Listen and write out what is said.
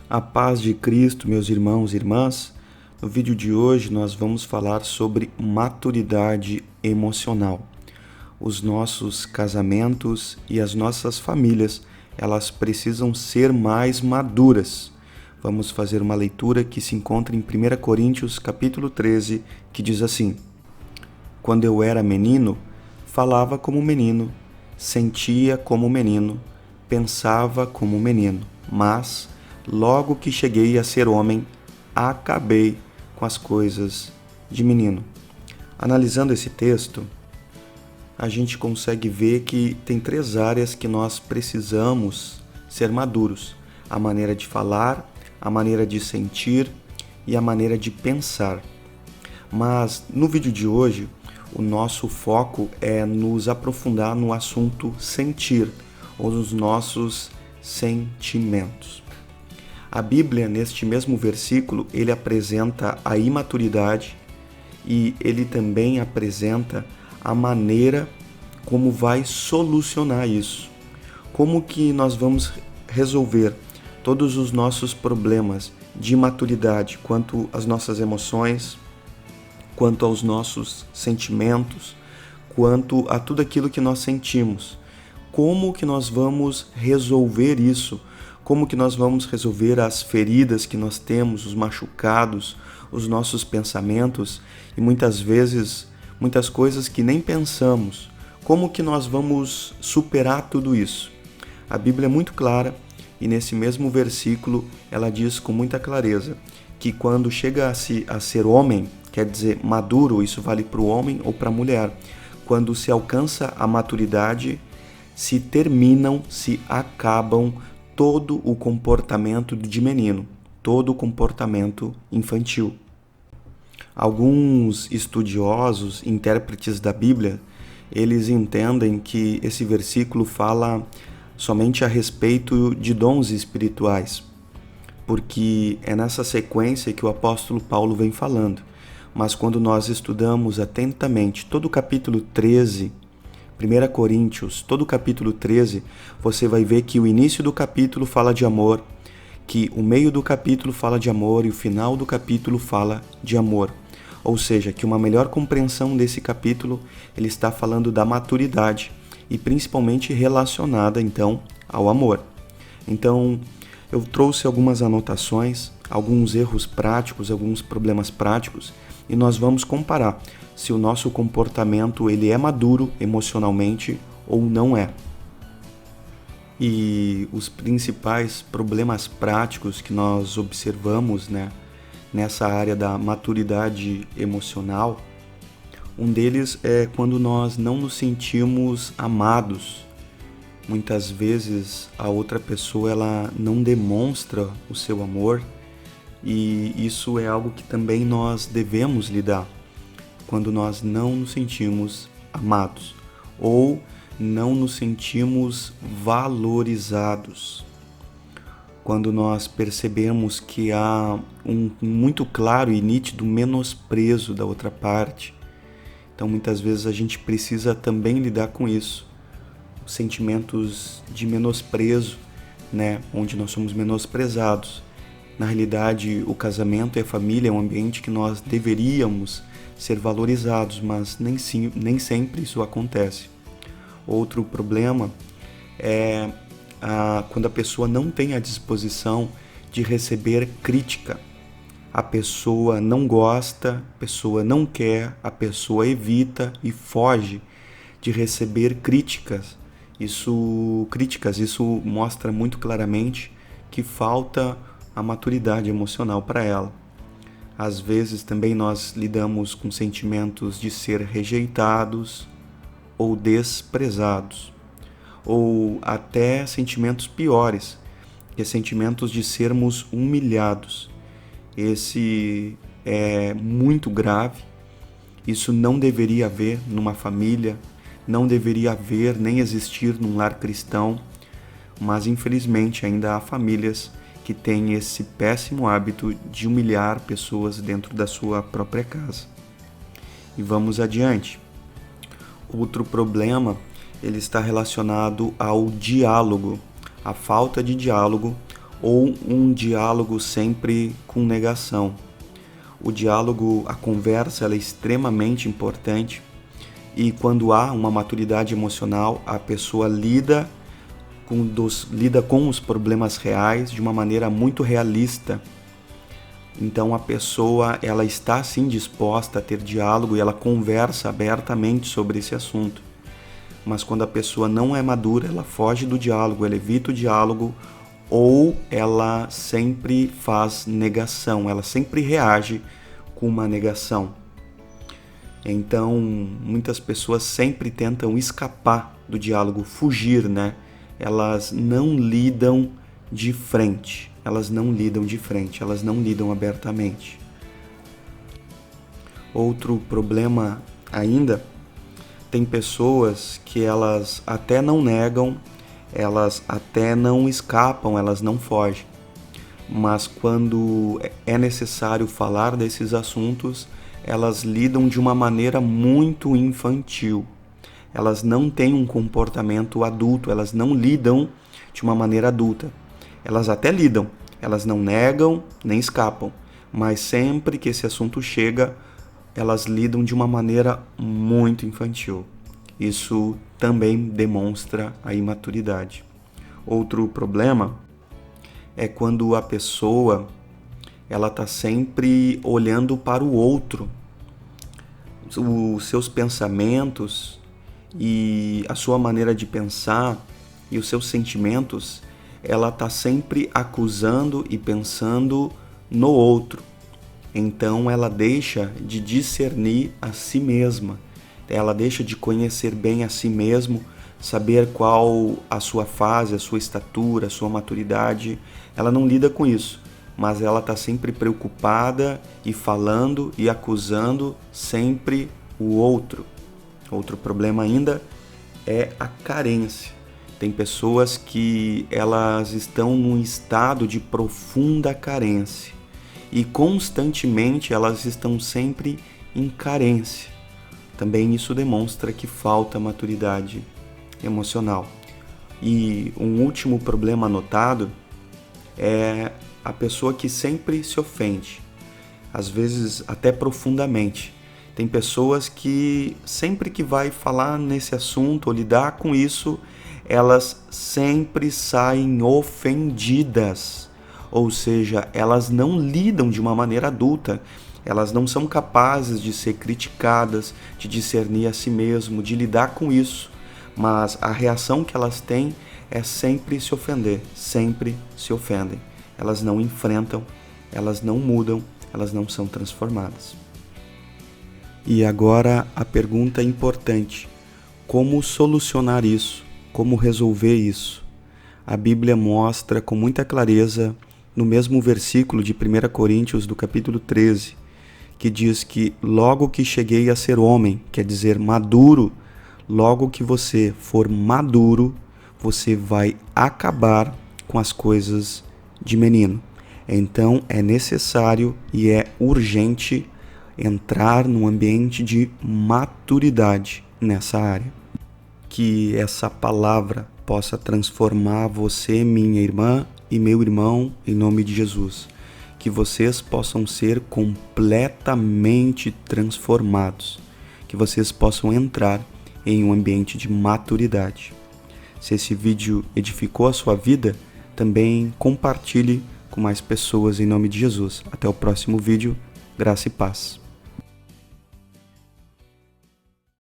A paz de Cristo, meus irmãos e irmãs. No vídeo de hoje nós vamos falar sobre maturidade emocional. Os nossos casamentos e as nossas famílias, elas precisam ser mais maduras. Vamos fazer uma leitura que se encontra em 1 Coríntios, capítulo 13, que diz assim: Quando eu era menino, falava como menino, sentia como menino, pensava como menino, mas logo que cheguei a ser homem, acabei com as coisas de menino. Analisando esse texto, a gente consegue ver que tem 3 áreas que nós precisamos ser maduros: a maneira de falar, a maneira de sentir e a maneira de pensar. Mas no vídeo de hoje, o nosso foco é nos aprofundar no assunto sentir, ou nos nossos sentimentos. A Bíblia, neste mesmo versículo, ele apresenta a imaturidade e ele também apresenta a maneira como vai solucionar isso. Como que nós vamos resolver todos os nossos problemas de imaturidade quanto às nossas emoções, quanto aos nossos sentimentos, quanto a tudo aquilo que nós sentimos. Como que nós vamos resolver isso? Como que nós vamos resolver as feridas que nós temos, os machucados, os nossos pensamentos e muitas vezes, muitas coisas que nem pensamos. Como que nós vamos superar tudo isso? A Bíblia é muito clara e nesse mesmo versículo ela diz com muita clareza que quando chega a ser homem, quer dizer maduro, isso vale para o homem ou para a mulher, quando se alcança a maturidade, se terminam, se acabam todo o comportamento de menino, todo o comportamento infantil. Alguns estudiosos, intérpretes da Bíblia, eles entendem que esse versículo fala somente a respeito de dons espirituais, porque é nessa sequência que o apóstolo Paulo vem falando. Mas quando nós estudamos atentamente todo o capítulo 13, 1 Coríntios, todo o capítulo 13, você vai ver que o início do capítulo fala de amor, que o meio do capítulo fala de amor e o final do capítulo fala de amor. Ou seja, que uma melhor compreensão desse capítulo, ele está falando da maturidade e principalmente relacionada, então, ao amor. Então, eu trouxe algumas anotações, alguns erros práticos, alguns problemas práticos, e nós vamos comparar se o nosso comportamento ele é maduro emocionalmente ou não é. E os principais problemas práticos que nós observamos, nessa área da maturidade emocional, um deles é quando nós não nos sentimos amados. Muitas vezes a outra pessoa ela não demonstra o seu amor e isso é algo que também nós devemos lidar. Quando nós não nos sentimos amados ou não nos sentimos valorizados. Quando nós percebemos que há um muito claro e nítido menosprezo da outra parte. Então muitas vezes a gente precisa também lidar com isso. Os sentimentos de menosprezo, onde nós somos menosprezados. Na realidade, o casamento e a família é um ambiente que nós deveríamos ser valorizados, mas nem sempre isso acontece. Outro problema é quando a pessoa não tem a disposição de receber crítica. A pessoa não gosta, a pessoa não quer, a pessoa evita e foge de receber críticas. Isso mostra muito claramente que falta a maturidade emocional para ela. Às vezes também nós lidamos com sentimentos de ser rejeitados ou desprezados, ou até sentimentos piores, que é sentimentos de sermos humilhados. Esse é muito grave, isso não deveria haver numa família, não deveria haver nem existir num lar cristão, mas infelizmente ainda há famílias que têm esse péssimo hábito de humilhar pessoas dentro da sua própria casa. E vamos adiante. Outro problema, ele está relacionado ao diálogo, a falta de diálogo ou um diálogo sempre com negação. O diálogo, a conversa, ela é extremamente importante, e quando há uma maturidade emocional, a pessoa lida com os problemas reais de uma maneira muito realista. Então a pessoa, ela está sim disposta a ter diálogo e ela conversa abertamente sobre esse assunto. Mas quando a pessoa não é madura, ela foge do diálogo, ela evita o diálogo, ou ela sempre faz negação, ela sempre reage com uma negação. Então, muitas pessoas sempre tentam escapar do diálogo, fugir, né? Elas não lidam de frente, elas não lidam abertamente. Outro problema ainda, tem pessoas que elas até não negam, elas até não escapam, elas não fogem. Mas quando é necessário falar desses assuntos, elas lidam de uma maneira muito infantil. Elas não têm um comportamento adulto, elas não lidam de uma maneira adulta. Elas até lidam, elas não negam nem escapam, mas sempre que esse assunto chega, elas lidam de uma maneira muito infantil. Isso também demonstra a imaturidade. Outro problema é quando a pessoa ela está sempre olhando para o outro. Os seus pensamentos e a sua maneira de pensar e os seus sentimentos, ela está sempre acusando e pensando no outro. Então ela deixa de discernir a si mesma, ela deixa de conhecer bem a si mesmo, saber qual a sua fase, a sua estatura, a sua maturidade. Ela não lida com isso, mas ela está sempre preocupada e falando e acusando sempre o outro. Outro problema ainda é a carência. Tem pessoas que elas estão num estado de profunda carência e constantemente elas estão sempre em carência. Também isso demonstra que falta maturidade emocional. E um último problema notado é a pessoa que sempre se ofende, às vezes até profundamente. Tem pessoas que sempre que vai falar nesse assunto ou lidar com isso, elas sempre saem ofendidas. Ou seja, elas não lidam de uma maneira adulta. Elas não são capazes de ser criticadas, de discernir a si mesmo, de lidar com isso. Mas a reação que elas têm é sempre se ofender, sempre se ofendem. Elas não enfrentam, elas não mudam, elas não são transformadas. E agora a pergunta importante: como solucionar isso? Como resolver isso? A Bíblia mostra com muita clareza, no mesmo versículo de 1 Coríntios, do capítulo 13, que diz que logo que cheguei a ser homem, quer dizer maduro, logo que você for maduro, você vai acabar com as coisas de menino. Então é necessário e é urgente entrar num ambiente de maturidade nessa área. Que essa palavra possa transformar você, minha irmã e meu irmão, em nome de Jesus. Que vocês possam ser completamente transformados. Que vocês possam entrar em um ambiente de maturidade. Se esse vídeo edificou a sua vida, também compartilhe com mais pessoas em nome de Jesus. Até o próximo vídeo. Graça e paz.